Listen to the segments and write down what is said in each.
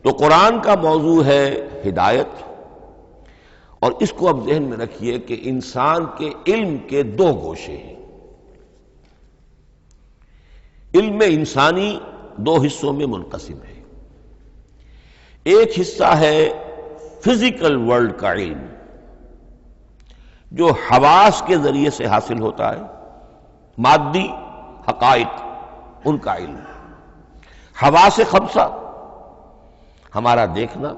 تو قرآن کا موضوع ہے ہدایت، اور اس کو اب ذہن میں رکھیے کہ انسان کے علم کے دو گوشے ہیں۔ علم انسانی دو حصوں میں منقسم ہے۔ ایک حصہ ہے فزیکل ورلڈ کا علم، جو حواس کے ذریعے سے حاصل ہوتا ہے، مادی حقائق ان کا علم۔ حواس خمسہ، ہمارا دیکھنا،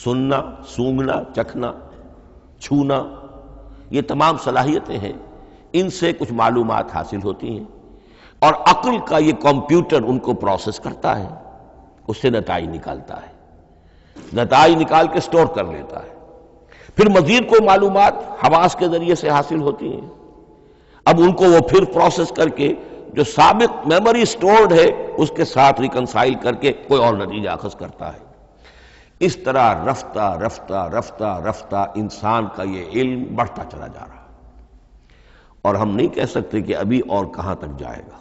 سننا، سونگھنا، چکھنا، چھونا، یہ تمام صلاحیتیں ہیں، ان سے کچھ معلومات حاصل ہوتی ہیں، اور عقل کا یہ کمپیوٹر ان کو پروسیس کرتا ہے، اس سے نتائج نکالتا ہے، نتائج نکال کے سٹور کر لیتا ہے۔ پھر مزید کوئی معلومات حواس کے ذریعے سے حاصل ہوتی ہیں، اب ان کو وہ پھر پروسیس کر کے جو سابق میموری سٹورڈ ہے اس کے ساتھ ریکنسائل کر کے کوئی اور نتیجہ اخذ کرتا ہے۔ اس طرح رفتہ رفتہ رفتہ رفتہ انسان کا یہ علم بڑھتا چلا جا رہا ہے، اور ہم نہیں کہہ سکتے کہ ابھی اور کہاں تک جائے گا۔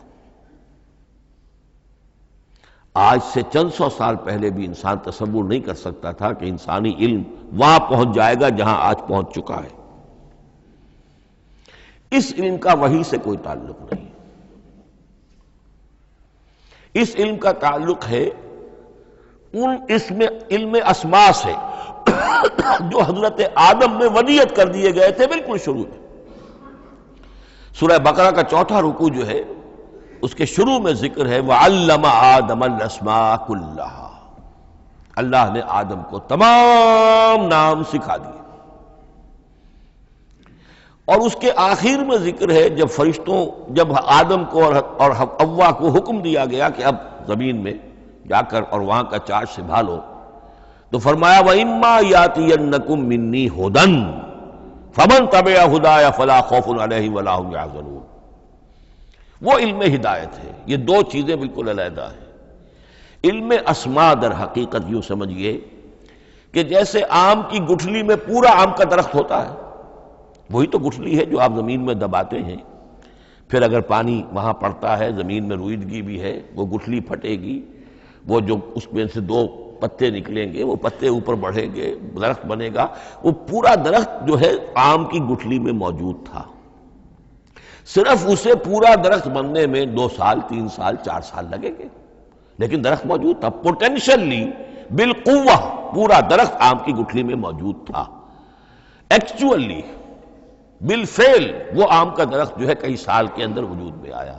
آج سے چند سو سال پہلے بھی انسان تصور نہیں کر سکتا تھا کہ انسانی علم وہاں پہنچ جائے گا جہاں آج پہنچ چکا ہے۔ اس علم کا وحی سے کوئی تعلق نہیں، اس علم کا تعلق ہے اس میں علم اسماء سے جو حضرت آدم میں ودیت کر دیے گئے تھے بالکل شروع میں۔ سورہ بقرہ کا چوتھا رکوع جو ہے اس کے شروع میں ذکر ہے وَعَلَّمَ آدَمَ الْأَسْمَاءَ كُلَّهَا، اللہ نے آدم کو تمام نام سکھا دیے۔ اور اس کے آخر میں ذکر ہے جب آدم کو اور حوا کو حکم دیا گیا کہ اب زمین میں جا کر اور وہاں کا چارج سنبھالو، تو فرمایا وَإِمَّا يَأْتِيَنَّكُم مِّنِّي هُدًى فَمَن تَبِعَ هُدَايَ فَلَا خَوْفٌ عَلَيْهِمْ وَلَا هُمْ يَحْزَنُونَ۔ وہ علم ہدایت ہے، یہ دو چیزیں بالکل علیحدہ ہیں۔ علم اسماء در حقیقت یوں سمجھیے کہ جیسے آم کی گٹھلی میں پورا آم کا درخت ہوتا ہے، وہی تو گٹھلی ہے جو آپ زمین میں دباتے ہیں، پھر اگر پانی وہاں پڑتا ہے، زمین میں روئیدگی بھی ہے، وہ گٹھلی پھٹے گی، وہ جو اس میں سے دو پتے نکلیں گے، وہ پتے اوپر بڑھیں گے، درخت بنے گا۔ وہ پورا درخت جو ہے آم کی گٹھلی میں موجود تھا، صرف اسے پورا درخت بننے میں 2 سال 3 سال 4 سال لگیں گے، لیکن درخت موجود تھا، پوٹینشلی بالقوہ پورا درخت آم کی گٹھلی میں موجود تھا۔ ایکچولی بالفعل وہ آم کا درخت جو ہے کئی سال کے اندر وجود میں آیا۔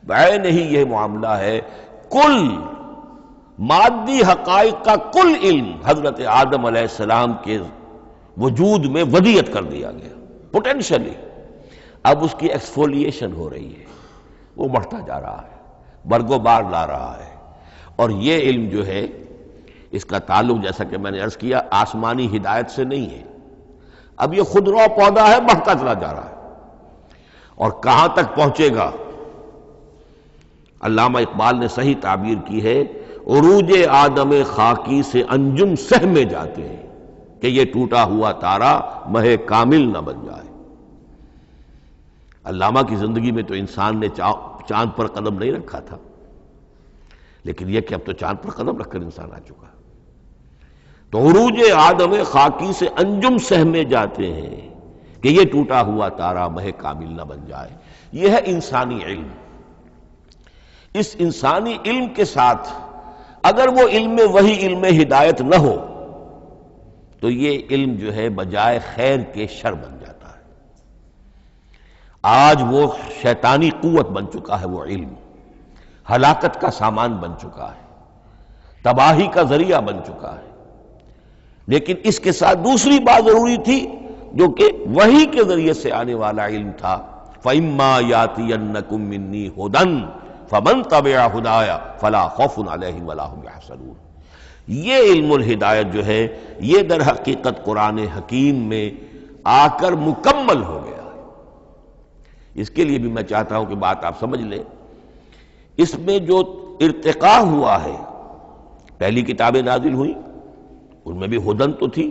بعین ہی یہ معاملہ ہے، کل مادی حقائق کا کل علم حضرت آدم علیہ السلام کے وجود میں ودیت کر دیا گیا پوٹینشلی۔ اب اس کی ایکسفولیشن ہو رہی ہے، وہ بڑھتا جا رہا ہے، برگ و بار لا رہا ہے، اور یہ علم جو ہے اس کا تعلق جیسا کہ میں نے عرض کیا آسمانی ہدایت سے نہیں ہے، اب یہ خود رو پودا ہے، بڑھتا چلا جا رہا ہے، اور کہاں تک پہنچے گا؟ علامہ اقبال نے صحیح تعبیر کی ہے، عروج آدم خاکی سے انجم سہمے جاتے ہیں کہ یہ ٹوٹا ہوا تارا مہ کامل نہ بن جائے۔ علامہ کی زندگی میں تو انسان نے چاند پر قدم نہیں رکھا تھا، لیکن یہ کہ اب تو چاند پر قدم رکھ کر انسان آ چکا۔ تو عروج آدم خاکی سے انجم سہمے جاتے ہیں کہ یہ ٹوٹا ہوا تارا مہ کامل نہ بن جائے۔ یہ ہے انسانی علم۔ اس انسانی علم کے ساتھ اگر وہ علم وہی علم ہدایت نہ ہو تو یہ علم جو ہے بجائے خیر کے شر بن جاتا ہے۔ آج وہ شیطانی قوت بن چکا ہے، وہ علم ہلاکت کا سامان بن چکا ہے، تباہی کا ذریعہ بن چکا ہے۔ لیکن اس کے ساتھ دوسری بات ضروری تھی جو کہ وحی کے ذریعے سے آنے والا علم تھا، فَإِمَّا يَأْتِيَنَّكُم مِّنِّي هُدًى فَمَن تَبِعَ هُدَايَ فَلَا خَوْفٌ عَلَيْهِمْ وَلَا هُمْ يَحْزَنُونَ۔ یہ علم الہدایت جو ہے یہ در حقیقت قرآن حکیم میں آ کر مکمل ہو گیا ہے۔ اس کے لیے بھی میں چاہتا ہوں کہ بات آپ سمجھ لیں، اس میں جو ارتقاء ہوا ہے، پہلی کتابیں نازل ہوئیں ان میں بھی ہدن تو تھی،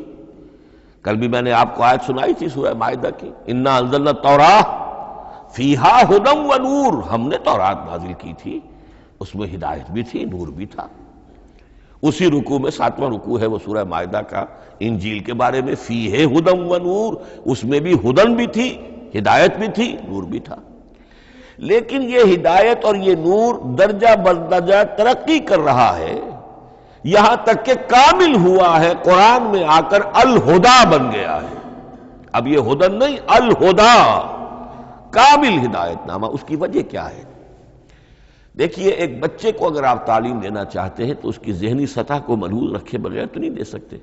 کل بھی میں نے آپ کو آیت سنائی تھی سورہ مائدہ کی، انا انزلنا التوراۃ فیہا ھدی و نور، ہم نے تورات نازل کی تھی، اس میں ہدایت بھی تھی، نور بھی تھا۔ اسی رکوع میں 7واں رکوع ہے وہ سورہ مائدہ کا، انجیل کے بارے میں، فیہ ھدی و نور، اس میں بھی ہدن بھی تھی، ہدایت بھی تھی، نور بھی تھا۔ لیکن یہ ہدایت اور یہ نور درجہ بدرجہ ترقی کر رہا ہے، یہاں تک کہ کامل ہوا ہے، قرآن میں آ کر الہدا بن گیا ہے۔ اب یہ ہدن نہیں، الہدا، کامل ہدایت نامہ۔ اس کی وجہ کیا ہے؟ دیکھیے، ایک بچے کو اگر آپ تعلیم دینا چاہتے ہیں تو اس کی ذہنی سطح کو ملحوظ رکھے بغیر تو نہیں دے سکتے۔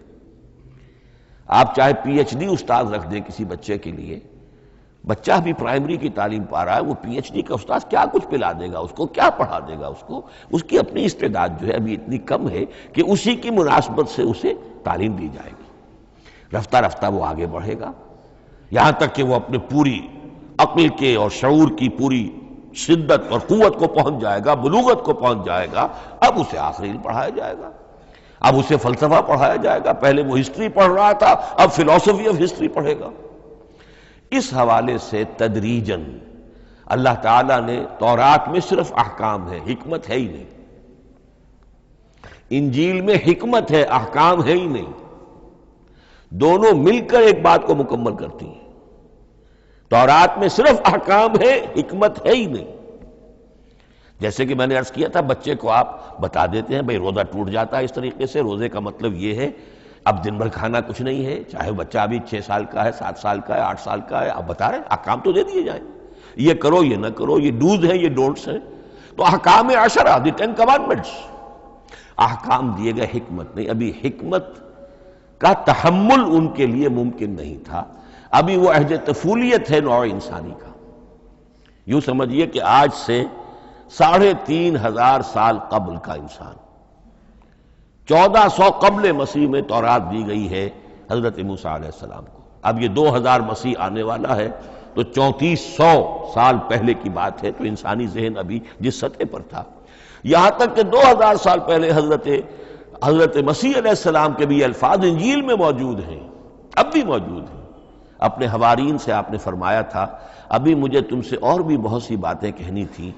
آپ چاہے پی ایچ ڈی استاد رکھ دیں کسی بچے کے لیے، بچہ بھی پرائمری کی تعلیم پا رہا ہے، وہ پی ایچ ڈی کا استاد کیا کچھ پلا دے گا اس کو، کیا پڑھا دے گا اس کو؟ اس کی اپنی استعداد جو ہے ابھی اتنی کم ہے کہ اسی کی مناسبت سے اسے تعلیم دی جائے گی، رفتہ رفتہ وہ آگے بڑھے گا، یہاں تک کہ وہ اپنے پوری عقل کے اور شعور کی پوری شدت اور قوت کو پہنچ جائے گا، بلوغت کو پہنچ جائے گا۔ اب اسے آخری علم پڑھایا جائے گا، اب اسے فلسفہ پڑھایا جائے گا، پہلے وہ ہسٹری پڑھ رہا تھا، اب فلسفی آف ہسٹری پڑھے گا۔ اس حوالے سے تدریجاً اللہ تعالیٰ نے، تورات میں صرف احکام ہے، حکمت ہے ہی نہیں، انجیل میں حکمت ہے، احکام ہے ہی نہیں، دونوں مل کر ایک بات کو مکمل کرتی ہیں۔ تورات میں صرف احکام ہے، حکمت ہے ہی نہیں۔ جیسے کہ میں نے عرض کیا تھا، بچے کو آپ بتا دیتے ہیں بھئی روزہ ٹوٹ جاتا ہے اس طریقے سے، روزے کا مطلب یہ ہے اب دن بھر کھانا کچھ نہیں ہے، چاہے بچہ ابھی 6 سال کا ہے، 7 سال کا ہے، 8 سال کا ہے، آپ بتا رہے ہیں احکام تو دے دیے جائیں، یہ کرو یہ نہ کرو، یہ ڈوز ہیں یہ ڈونٹس ہیں، تو احکام عشرہ، دی 10 commandments، احکام دیے گئے، حکمت نہیں۔ ابھی حکمت کا تحمل ان کے لیے ممکن نہیں تھا، ابھی وہ عہد طفولیت ہے نوع انسانی کا۔ یوں سمجھیے کہ آج سے 3500 سال قبل کا انسان، 1400 قبل مسیح میں تورات دی گئی ہے حضرت موسیٰ علیہ السلام کو، اب یہ 2000 مسیح آنے والا ہے تو 3400 سال پہلے کی بات ہے، تو انسانی ذہن ابھی جس سطح پر تھا، یہاں تک کہ 2000 سال پہلے حضرت مسیح علیہ السلام کے بھی الفاظ انجیل میں موجود ہیں، اب بھی موجود ہیں۔ اپنے حوارین سے آپ نے فرمایا تھا ابھی مجھے تم سے اور بھی بہت سی باتیں کہنی تھیں،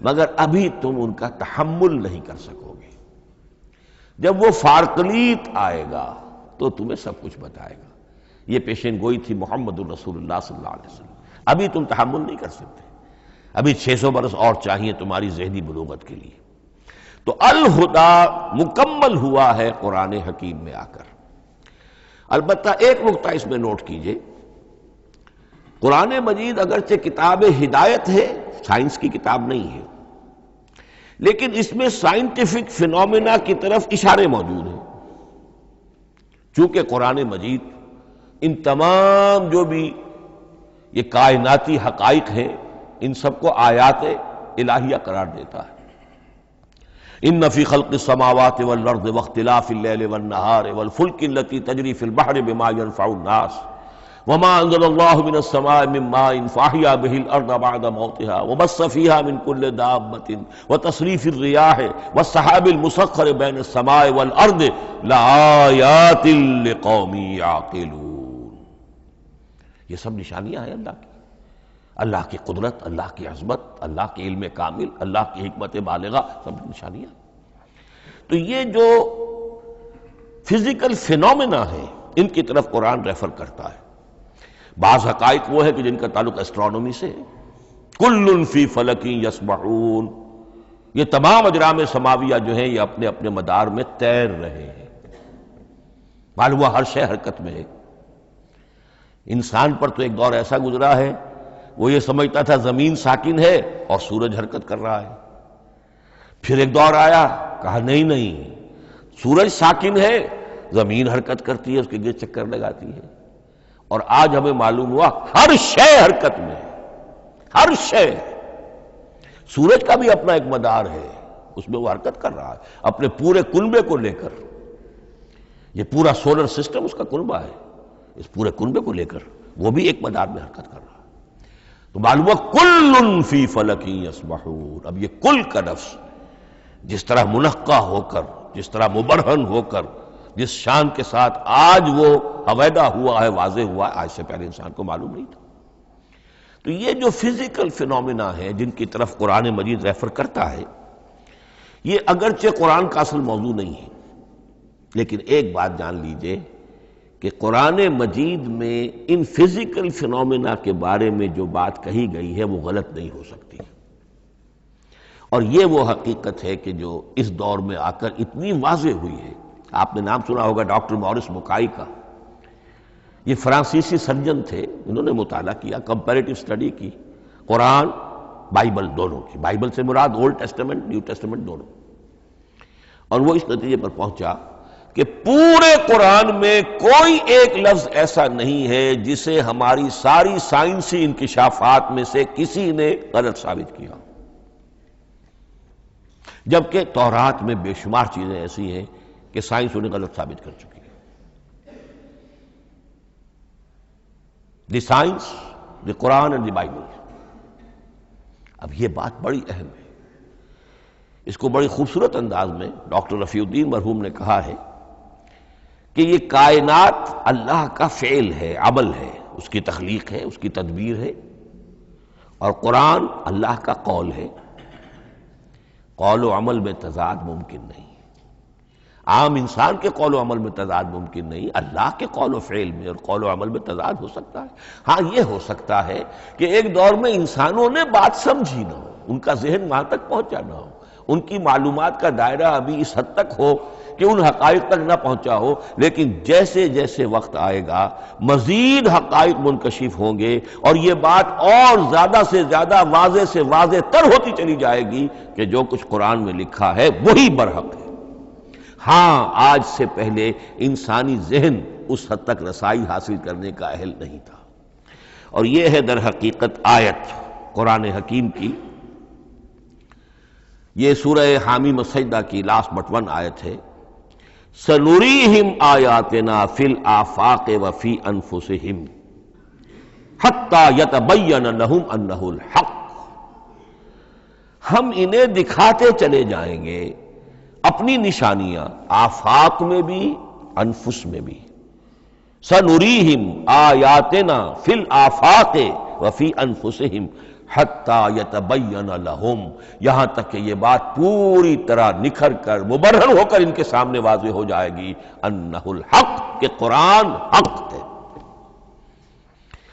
مگر ابھی تم ان کا تحمل نہیں کر سکو گے، جب وہ فارقلیت آئے گا تو تمہیں سب کچھ بتائے گا۔ یہ پیشین گوئی تھی محمد الرسول اللہ صلی اللہ علیہ وسلم۔ ابھی تم تحمل نہیں کر سکتے، ابھی 600 برس اور چاہیے تمہاری ذہنی بلوغت کے لیے۔ تو الہدا مکمل ہوا ہے قرآن حکیم میں آ کر۔ البتہ ایک نقطہ اس میں نوٹ کیجئے، قرآن مجید اگرچہ کتاب ہدایت ہے، سائنس کی کتاب نہیں ہے، لیکن اس میں سائنٹیفک فینومینا کی طرف اشارے موجود ہیں، چونکہ قرآن مجید ان تمام جو بھی یہ کائناتی حقائق ہیں ان سب کو آیات الہیہ قرار دیتا ہے۔ ان فی خلق السماوات والارض واختلاف اللیل والنہار والفلک التی تجری فی البحر بما ينفع الناس وما انزل اللہ من السماء من ماء فاحیا به الارض بعد موتها وبث فيها من كل دابة وتصريف الرياح والسحاب المسخر بين السماء والارض لآیات لقوم یعقلون۔ یہ سب نشانیاں ہیں اللہ کی، اللہ کی قدرت، اللہ کی عظمت، اللہ کے علم کامل، اللہ کی حکمت بالغہ، سب نشانیاں۔ تو یہ جو فزیکل فینومینا ہے ان کی طرف قرآن ریفر کرتا ہے۔ بعض حقائق وہ ہے کہ جن کا تعلق اسٹرانومی سے ہے، کل فی فلک یسبحون، یہ تمام اجرام سماویہ جو ہیں یہ اپنے اپنے مدار میں تیر رہے ہیں، معلوم ہوا ہر شے حرکت میں ہے۔ انسان پر تو ایک دور ایسا گزرا ہے وہ یہ سمجھتا تھا زمین ساکن ہے اور سورج حرکت کر رہا ہے، پھر ایک دور آیا کہا نہیں نہیں، سورج ساکن ہے، زمین حرکت کرتی ہے، اس کے گرد چکر لگاتی ہے، اور آج ہمیں معلوم ہوا ہر شے حرکت میں ہے، ہر شے۔ سورج کا بھی اپنا ایک مدار ہے، اس میں وہ حرکت کر رہا ہے اپنے پورے کنبے کو لے کر، یہ پورا سولر سسٹم اس کا کنبہ ہے، اس پورے کنبے کو لے کر وہ بھی ایک مدار میں حرکت کر رہا ہے۔ تو معلوم ہوا کل فی فلک یسبحون۔ اب یہ کل کا لفظ جس طرح منقع ہو کر، جس طرح مبرہن ہو کر، جس شان کے ساتھ آج وہ حویدا ہوا ہے، واضح ہوا ہے، آج سے پہلے انسان کو معلوم نہیں تھا۔ تو یہ جو فزیکل فینومینا ہے جن کی طرف قرآن مجید ریفر کرتا ہے، یہ اگرچہ قرآن کا اصل موضوع نہیں ہے، لیکن ایک بات جان لیجئے کہ قرآن مجید میں ان فزیکل فینومینا کے بارے میں جو بات کہی گئی ہے وہ غلط نہیں ہو سکتی، اور یہ وہ حقیقت ہے کہ جو اس دور میں آ کر اتنی واضح ہوئی ہے۔ آپ نے نام سنا ہوگا ڈاکٹر مورس بکائی کا، یہ فرانسیسی سرجن تھے، انہوں نے مطالعہ کیا، کمپیریٹو سٹڈی کی قرآن بائبل دونوں کی، بائبل سے مراد اولڈ ٹیسٹمنٹ نیو ٹیسٹمنٹ دونوں، اور وہ اس نتیجے پر پہنچا کہ پورے قرآن میں کوئی ایک لفظ ایسا نہیں ہے جسے ہماری ساری سائنسی انکشافات میں سے کسی نے غلط ثابت کیا، جبکہ تورات میں بے شمار چیزیں ایسی ہیں کہ سائنس انہیں غلط ثابت کر چکی ہے۔ The science, the Quran and the Bible. اب یہ بات بڑی اہم ہے، اس کو بڑی خوبصورت انداز میں ڈاکٹر رفیع الدین مرحوم نے کہا ہے کہ یہ کائنات اللہ کا فعل ہے، عمل ہے، اس کی تخلیق ہے، اس کی تدبیر ہے، اور قرآن اللہ کا قول ہے۔ قول و عمل میں تضاد ممکن نہیں، عام انسان کے قول و عمل میں تضاد ممکن نہیں، اللہ کے قول و فعل میں اور قول و عمل میں تضاد ہو سکتا ہے۔ ہاں یہ ہو سکتا ہے کہ ایک دور میں انسانوں نے بات سمجھی نہ ہو، ان کا ذہن وہاں تک پہنچا نہ ہو، ان کی معلومات کا دائرہ ابھی اس حد تک ہو کہ ان حقائق تک نہ پہنچا ہو، لیکن جیسے جیسے وقت آئے گا مزید حقائق منکشف ہوں گے، اور یہ بات اور زیادہ سے زیادہ واضح سے واضح تر ہوتی چلی جائے گی کہ جو کچھ قرآن میں لکھا ہے وہی برحق ہے۔ ہاں آج سے پہلے انسانی ذہن اس حد تک رسائی حاصل کرنے کا اہل نہیں تھا، اور یہ ہے در حقیقت آیت قرآن حکیم کی۔ یہ سورہ حامیم السجدہ کی لاسٹ بٹ ون آیت ہے، سَنُرِيهِمْ آیاتنا فی الآفاق وفی انفسہم حتی یتبین لہم انہ الحق۔ ہم انہیں دکھاتے چلے جائیں گے اپنی نشانیاں، آفاق میں بھی انفس میں بھی۔ سَنُرِيهِمْ آیاتنا فی الآفاق وفی انفسہم حتی یتبین لہم، یہاں تک کہ یہ بات پوری طرح نکھر کر مبرہن ہو کر ان کے سامنے واضح ہو جائے گی انہ الحق، کہ قرآن حق ہے۔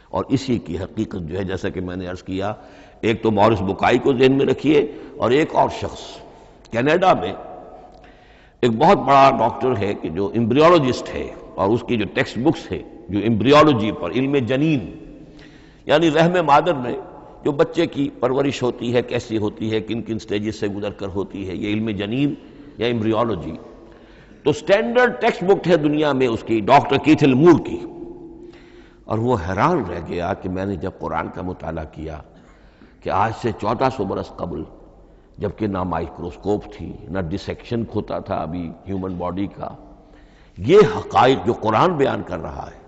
اور اسی کی حقیقت جو ہے، جیسا کہ میں نے عرض کیا، ایک تو مورس بکائی کو ذہن میں رکھیے، اور ایک اور شخص کینیڈا میں ایک بہت بڑا ڈاکٹر ہے کہ جو ایمبریولوجسٹ ہے، اور اس کی جو ٹیکسٹ بکس ہے جو ایمبریولوجی پر، علم جنین، یعنی رحم مادر میں جو بچے کی پرورش ہوتی ہے، کیسی ہوتی ہے، کن کن سٹیجز سے گزر کر ہوتی ہے، یہ علم جنین یا ایمبریولوجی، تو سٹینڈرڈ ٹیکسٹ بک ہے دنیا میں اس کی، ڈاکٹر کیتھل مور کی۔ اور وہ حیران رہ گیا کہ میں نے جب قرآن کا مطالعہ کیا کہ آج سے 1400 برس قبل، جبکہ نہ مائکروسکوپ تھی، نہ ڈسیکشن ہوتا تھا ابھی ہیومن باڈی کا، یہ حقائق جو قرآن بیان کر رہا ہے،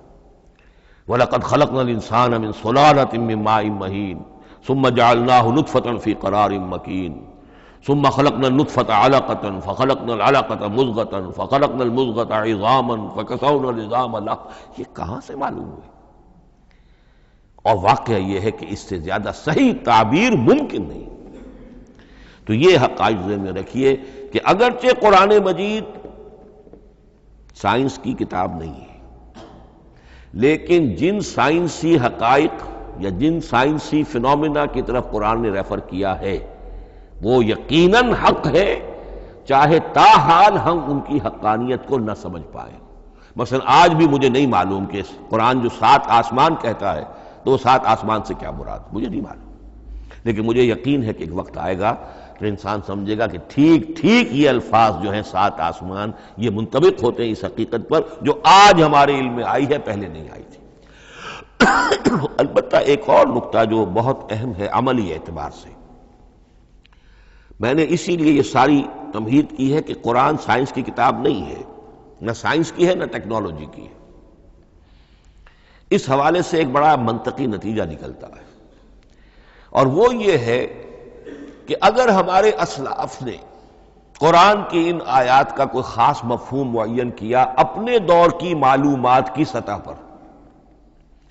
وَلَقَدْ خَلَقْنَا الْإِنسَانَ مِنْ صُلَالَةٍ مِّن مَّاءٍ مَّهِينٍ ثُمَّ جَعَلْنَاهُ نُطْفَةً فِي قَرَارٍ مَّكِينٍ ثُمَّ خَلَقْنَا النُّطْفَةَ عَلَقَةً فَخَلَقْنَا الْعَلَقَةَ مُضْغَةً فَخَلَقْنَا الْمُضْغَةَ عِظَامًا فَكَسَوْنَا الْعِظَامَ لَحْمًا۔ یہ کہاں سے معلوم ہوئے؟ اور واقعہ یہ ہے کہ اس سے زیادہ صحیح تعبیر ممکن نہیں۔ تو یہ حقائق ذہن میں رکھیے کہ اگرچہ قرآن مجید سائنس کی کتاب نہیں ہے، لیکن جن سائنسی حقائق یا جن سائنسی فینومینا کی طرف قرآن نے ریفر کیا ہے وہ یقیناً حق ہے، چاہے تاحال ہم ان کی حقانیت کو نہ سمجھ پائیں۔ مثلا آج بھی مجھے نہیں معلوم کہ قرآن جو 7 آسمان کہتا ہے تو وہ 7 آسمان سے کیا مراد، مجھے نہیں معلوم، لیکن مجھے یقین ہے کہ ایک وقت آئے گا کہ انسان سمجھے گا کہ ٹھیک ٹھیک یہ الفاظ جو ہیں 7 آسمان، یہ منطبق ہوتے ہیں اس حقیقت پر جو آج ہمارے علم میں آئی ہے، پہلے نہیں آئی تھی۔ البتہ ایک اور نقطہ جو بہت اہم ہے عملی اعتبار سے، میں نے اسی لیے یہ ساری تمہید کی ہے کہ قرآن سائنس کی کتاب نہیں ہے، نہ سائنس کی ہے نہ ٹیکنالوجی کی ہے۔ اس حوالے سے ایک بڑا منطقی نتیجہ نکلتا ہے، اور وہ یہ ہے کہ اگر ہمارے اسلاف نے قرآن کی ان آیات کا کوئی خاص مفہوم معین کیا اپنے دور کی معلومات کی سطح پر،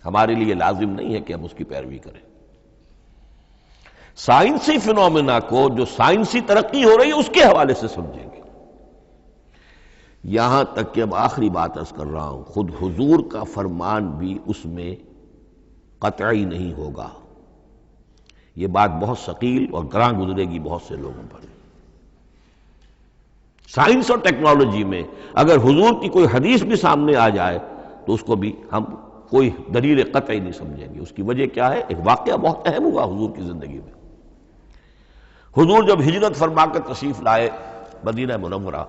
ہمارے لیے لازم نہیں ہے کہ ہم اس کی پیروی کریں۔ سائنسی فینومینا کو جو سائنسی ترقی ہو رہی ہے اس کے حوالے سے سمجھیں گے یہاں تک کہ اب آخری بات عرض کر رہا ہوں، خود حضور کا فرمان بھی اس میں قطعی نہیں ہوگا۔ یہ بات بہت ثقیل اور گراں گزرے گی بہت سے لوگوں پر۔ سائنس اور ٹیکنالوجی میں اگر حضور کی کوئی حدیث بھی سامنے آ جائے تو اس کو بھی ہم کوئی دلیل قطعی نہیں سمجھیں گے۔ اس کی وجہ کیا ہے؟ ایک واقعہ بہت اہم ہوا حضور کی زندگی میں۔ حضور جب ہجرت فرما کر تشریف لائے مدینہ منورہ،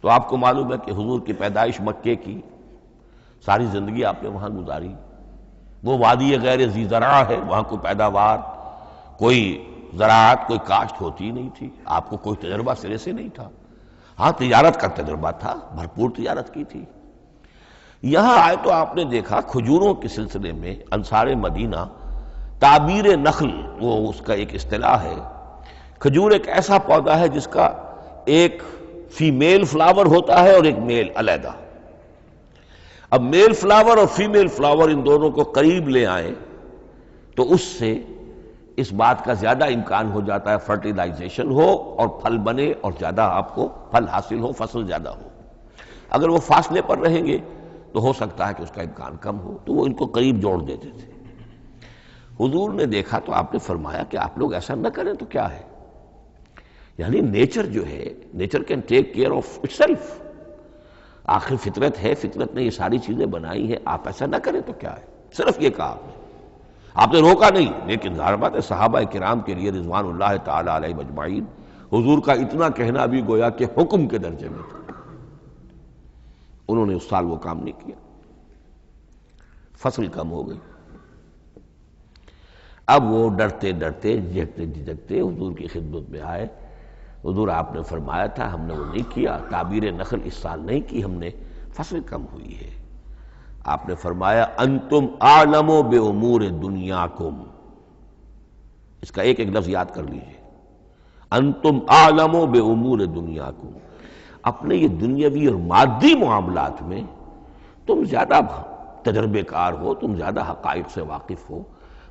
تو آپ کو معلوم ہے کہ حضور کی پیدائش مکے کی، ساری زندگی آپ نے وہاں گزاری۔ وہ وادی غیر ذی زرع ہے، وہاں کوئی پیداوار، کوئی زراعت، کوئی کاشت ہوتی ہی نہیں تھی۔ آپ کو کوئی تجربہ سرے سے نہیں تھا۔ ہاں تجارت کا تجربہ تھا، بھرپور تجارت کی تھی۔ یہاں آئے تو آپ نے دیکھا کھجوروں کے سلسلے میں انصار مدینہ تعبیر نخل، وہ اس کا ایک اصطلاح ہے۔ کھجور ایک ایسا پودا ہے جس کا ایک فیمیل فلاور ہوتا ہے اور ایک میل علیحدہ۔ اب میل فلاور اور فیمیل فلاور ان دونوں کو قریب لے آئیں تو اس سے اس بات کا زیادہ امکان ہو جاتا ہے فرٹیلائزیشن ہو اور پھل بنے اور زیادہ آپ کو پھل حاصل ہو، فصل زیادہ ہو۔ اگر وہ فاصلے پر رہیں گے تو ہو سکتا ہے کہ اس کا امکان کم ہو، تو وہ ان کو قریب جوڑ دیتے تھے۔ حضور نے دیکھا تو آپ نے فرمایا کہ آپ لوگ ایسا نہ کریں تو کیا ہے، یعنی نیچر جو ہے، nature can take care of it self, آخر فطرت ہے، فطرت نے یہ ساری چیزیں بنائی ہیں، آپ ایسا نہ کریں تو کیا ہے۔ صرف یہ کہا آپ نے روکا نہیں، لیکن ظاہر بات ہے صحابہ کرام کے لیے رضوان اللہ تعالی علیہ مجمعین حضور کا اتنا کہنا بھی گویا کہ حکم کے درجے میں تھا۔ انہوں نے اس سال وہ کام نہیں کیا، فصل کم ہو گئی۔ اب وہ ڈرتے ڈرتے جھجکتے جھجکتے حضور کی خدمت میں آئے۔ حضور آپ نے فرمایا تھا ہم نے وہ نہیں کیا، تعبیر نخل اس سال نہیں کی ہم نے، فصل کم ہوئی ہے۔ آپ نے فرمایا انتم اعلم بامور دنیاکم، اس کا ایک ایک لفظ یاد کر لیجئے، انتم اعلم بامور دنیاکم، اپنے یہ دنیاوی اور مادی معاملات میں تم زیادہ تجربے کار ہو، تم زیادہ حقائق سے واقف ہو۔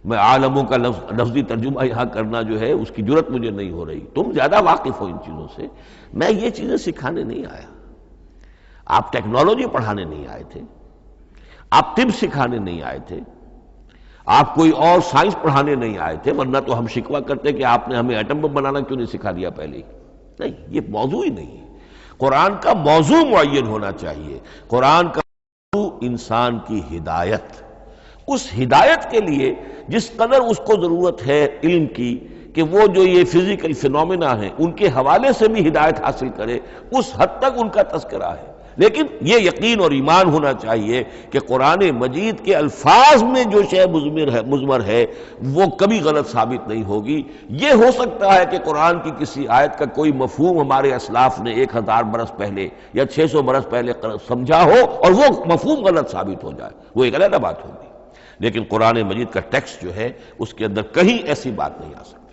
میں عالموں کا لفظی ترجمہ یہاں کرنا جو ہے اس کی جرت مجھے نہیں ہو رہی، تم زیادہ واقف ہو ان چیزوں سے، میں یہ چیزیں سکھانے نہیں آیا۔ آپ ٹیکنالوجی پڑھانے نہیں آئے تھے، آپ طب سکھانے نہیں آئے تھے، آپ کوئی اور سائنس پڑھانے نہیں آئے تھے، ورنہ تو ہم شکوہ کرتے کہ آپ نے ہمیں ایٹم بم بنانا کیوں نہیں سکھا دیا پہلے ہی۔ نہیں، یہ موضوع ہی نہیں ہے۔ قرآن کا موضوع معین ہونا چاہیے۔ قرآن کا موضوع انسان کی ہدایت، اس ہدایت کے لیے جس قدر اس کو ضرورت ہے علم کی کہ وہ جو یہ فزیکل فینومینا ہیں ان کے حوالے سے بھی ہدایت حاصل کرے، اس حد تک ان کا تذکرہ ہے۔ لیکن یہ یقین اور ایمان ہونا چاہیے کہ قرآن مجید کے الفاظ میں جو شے مضمر ہے وہ کبھی غلط ثابت نہیں ہوگی۔ یہ ہو سکتا ہے کہ قرآن کی کسی آیت کا کوئی مفہوم ہمارے اسلاف نے 1000 برس پہلے یا 600 برس پہلے سمجھا ہو اور وہ مفہوم غلط ثابت ہو جائے، وہ ایک علیحدہ بات ہوگی، لیکن قرآن مجید کا ٹیکسٹ جو ہے اس کے اندر کہیں ایسی بات نہیں آ سکتی۔